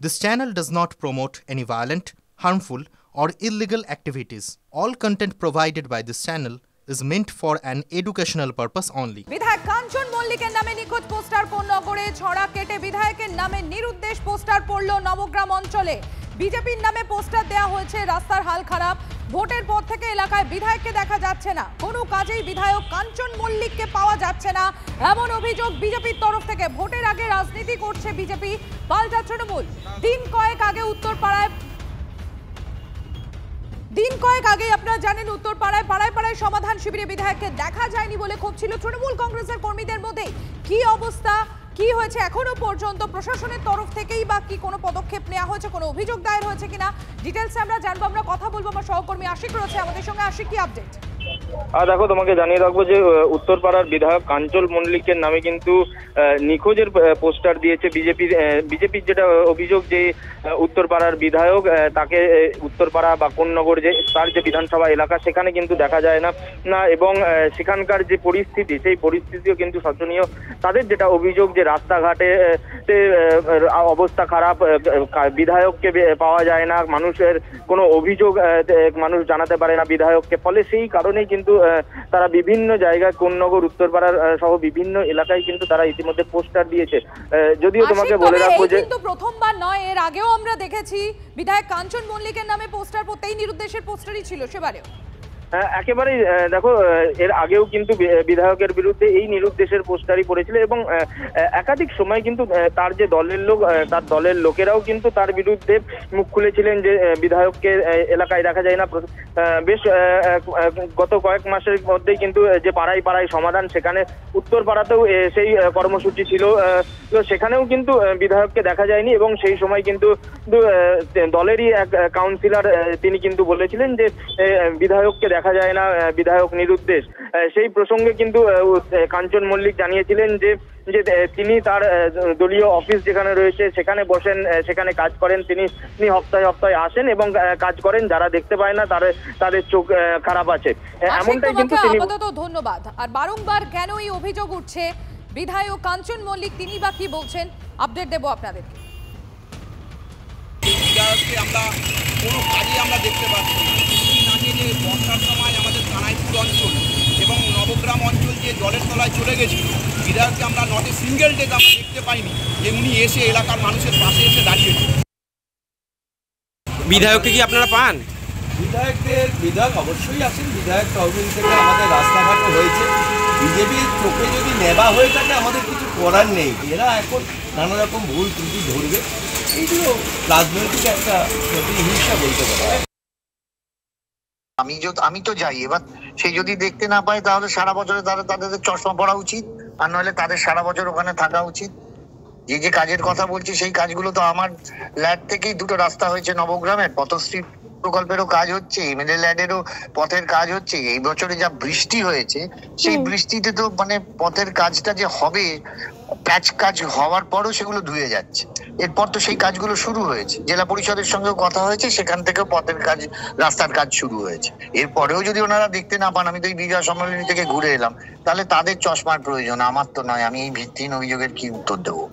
This channel does not promote any violent, harmful, or illegal activities. All content provided by this channel is meant for an educational purpose only. বিধায়ক কাঞ্চন মল্লিকের নামে নিখোঁজ poster কোন্নগরে ছড়া কেটে বিধায়কের নামে নিরুদ্দেশ poster পড়ল নবগ্রাম অঞ্চলে। বিজেপির নামে পোস্টার দেওয়া হয়েছে, রাস্তার হাল খারাপ। ভোটের পর থেকে এলাকায় বিধায়ককে দেখা যাচ্ছে না, কোনো কাজেই বিধায়ক কাঞ্চন মল্লিককে পাওয়া যাচ্ছে না, এমন অভিযোগ বিজেপির তরফ থেকে। ভোটের আগে রাজনীতি করছে বিজেপি, পাল্টা তৃণমূল। দিন কয়েক আগে আপনারা জানেন উত্তরপাড়ায় পাড়ায় সমাধান শিবিরে বিধায়ককে দেখা যায়নি বলে ক্ষোভ ছিল তৃণমূল কংগ্রেসের কর্মীদের মধ্যে। কি অবস্থা, কি হয়েছে এখনো পর্যন্ত, প্রশাসনের তরফ থেকেই বা কি কোনো পদক্ষেপ নেওয়া হয়েছে, কোনো অভিযোগ দায়ের হয়েছে কিনা, ডিটেলসে আমরা জানবো। আমরা কথা বলবো, আমার সহকর্মী আশিক রয়েছে আমাদের সঙ্গে। আশিক, কি আপডেট? দেখো, তোমাকে জানিয়ে রাখবো যে উত্তরপাড়ার বিধায়ক কাঞ্চন মল্লিকের নামে কিন্তু নিখোঁজের পোস্টার দিয়েছে বিজেপির যেটা অভিযোগ যে উত্তরপাড়ার বিধায়ক তাকে উত্তরপাড়া বা কোন্নগর যে তার যে বিধানসভা এলাকা সেখানে কিন্তু দেখা যায় না এবং সেখানকার যে পরিস্থিতি সেই পরিস্থিতিও কিন্তু শোচনীয়। তাদের যেটা অভিযোগ যে রাস্তাঘাটে অবস্থা খারাপ, বিধায়ককে পাওয়া যায় না, মানুষের কোনো অভিযোগ মানুষ জানাতে পারে না বিধায়ককে, ফলে সেই কারণে কিন্তু তারা বিভিন্ন জায়গায় কোন্নগর, উত্তরপাড়ার সহ বিভিন্ন এলাকায় কিন্তু তারা ইতিমধ্যে পোস্টার দিয়েছে। যদিও তোমাকে বলে রাখবো যে কিন্তু প্রথমবার নয়, এর আগেও আমরা দেখেছি বিধায়ক কাঞ্চন মল্লিকের নামে পোস্টার পড়তেই নিরুদ্দেশের পোস্টারই ছিল সেবারেও। একেবারেই দেখো, এর আগেও কিন্তু বিধায়কের বিরুদ্ধে এই নিরুদ্দেশের পোস্টারই পড়েছিল এবং একাধিক সময় কিন্তু তার যে তার দলের লোকেরাও কিন্তু তার বিরুদ্ধে মুখ খুলেছিলেন যে বিধায়ককে এলাকায় দেখা যায় না। বেশ গত কয়েক মাসের মধ্যেই কিন্তু যে পাড়ায় সমাধান, সেখানে উত্তরপাড়াতেও সেই কর্মসূচি ছিল, সেখানেও কিন্তু বিধায়ককে দেখা যায়নি এবং সেই সময় কিন্তু দলেরই এক কাউন্সিলর তিনি কিন্তু বলেছিলেন যে বিধায়ককে দেখা যায় না, বিধায়ক নিরুদ্দেশ। সেই প্রসঙ্গে কিন্তু কাঞ্চন মল্লিক জানিয়েছিলেন যে তিনি তার দলীয় অফিস যেখানে রয়েছে সেখানে বসেন, সেখানে কাজ করেন, তিনি হপ্তাহে আসেন এবং কাজ করেন, যারা দেখতে পায় না তাদের চোখ খারাপ আছে, এমনটাই কিন্তু তিনি। ধন্যবাদ। আর বারংবার কেন এই অভিযোগ উঠছে, বিধায়ক কাঞ্চন মল্লিক তিনি বা কি বলছেন, আপডেট দেবো আপনাদেরকে। বিধায়ককে আমরা কোনো কাজে আমরা দেখতে পাচ্ছি না। কিছুদিন আগে যে বর্ষার সময় আমাদের কানাইপুর অঞ্চল এবং নবগ্রাম অঞ্চল যে জলের তলায় চলে গেছিল, বিধায়ককে আমরা নট এ সিঙ্গেল ডে আমরা দেখতে পাইনি যে উনি এসে এলাকার মানুষের পাশে এসে দাঁড়িয়েছে। বিধায়ককে কি আপনারা পান? বিধায়ক অবশ্যই আছেন। বিধায়ক তহবিল থেকে আমাদের রাস্তাঘাট হয়েছে। বিজেপির চোখে যদি নেবা হয়ে থাকে আমাদের কিছু করার নেই, এরা এখন নানা রকম ভুল ত্রুটি ধরবে, এইগুলো রাজনৈতিক একটা প্রতিহিংসা বলতে পারে। আমি তো যাই, এবার সেই যদি দেখতে না পায় তাহলে সারা বছরে তাদের চশমা পড়া উচিত, আর নইলে তাদের সারা বছর ওখানে থাকা উচিত। যে কাজের কথা বলছি সেই কাজগুলো তো আমার ল্যাড থেকেই দুটো রাস্তা হয়েছে নবগ্রামের, পথশ্রী প্রকল্পেরও কাজ হচ্ছে, এমএলএ ল্যাডেরও পথের কাজ হচ্ছে। এই বছরে যা বৃষ্টি হয়েছে সেই বৃষ্টিতে তো মানে পথের কাজটা যে হবে, প্যাচ কাজ হওয়ার পরও সেগুলো ধুয়ে যাচ্ছে। এরপর তো সেই কাজগুলো শুরু হয়েছে, জেলা পরিষদের সঙ্গেও কথা হয়েছে, সেখান থেকেও পথের কাজ, রাস্তার কাজ শুরু হয়েছে। এরপরেও যদি ওনারা দেখতে না পান, আমি তো এই বিজয় সম্মেলনী থেকে ঘুরে এলাম, তাহলে তাদের চশমার প্রয়োজন, আমার তো নয়। আমি এই ভিত্তিহীন অভিযোগের কি উত্তর দেবো?